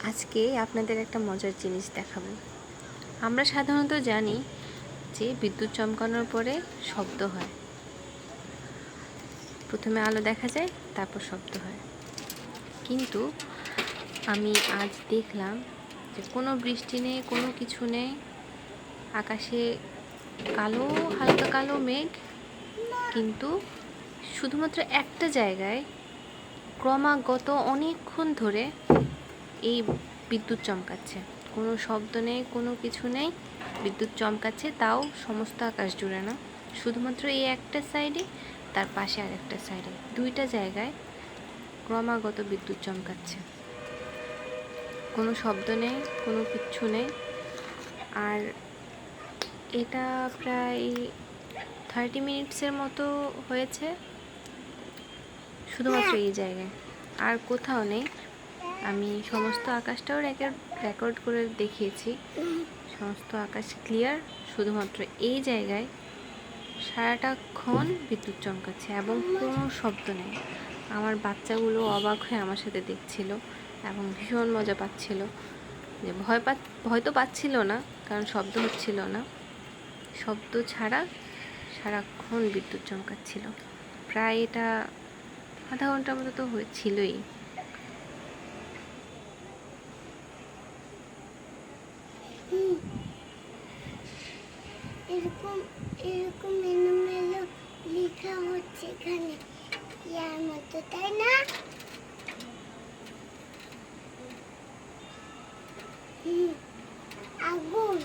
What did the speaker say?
আজকে আপনাদের একটা মজার জিনিস দেখাবো। আমরা সাধারণত জানি যে বিদ্যুৎ চমকানোর পরে শব্দ হয়, প্রথমে আলো দেখা যায়, তারপর শব্দ হয়। কিন্তু আমি আজ দেখলাম যে কোনো বৃষ্টি নেই, কোনো কিছু নেই, আকাশে কালো, হালকা কালো মেঘ, কিন্তু শুধুমাত্র একটা জায়গায় ক্রমাগত অনেকক্ষণ ধরে এই বিদ্যুৎ চমকাচ্ছে। কোনো শব্দ নেই, কোনো কিছু নেই, বিদ্যুৎ চমকাচ্ছে, তাও সমস্ত আকাশ জুড়ে না, শুধুমাত্র এই একটা সাইডে, তার পাশে আর একটা সাইডে, দুইটা জায়গায় ক্রমাগত বিদ্যুৎ চমকাচ্ছে। কোনো শব্দ নেই, কোনো কিচ্ছু নেই। আর এটা প্রায় 30 মিনিটসের মতো হয়েছে, শুধুমাত্র এই জায়গায়, আর কোথাও নেই। আমি সমস্ত আকাশটাও রেকর্ড করে দেখিয়েছি, সমস্ত আকাশ ক্লিয়ার, শুধুমাত্র এই জায়গায় সারাটাক্ষণ বিদ্যুৎ চমকাচ্ছে এবং কোনো শব্দ নেই। আমার বাচ্চাগুলো অবাক হয়ে আমার সাথে দেখছিল এবং ভীষণ মজা পাচ্ছিল, যে ভয় তো পাচ্ছিল না, কারণ শব্দ হচ্ছিল না, শব্দ ছাড়া সারাক্ষণ বিদ্যুৎ চমকাচ্ছিল। প্রায় এটা আধা ঘন্টার মতো তো হয়েছিলই। এরকম এরকম এলোমেলো লেখা হচ্ছে এখানে ইয়ার মতো, তাই না? আগুন।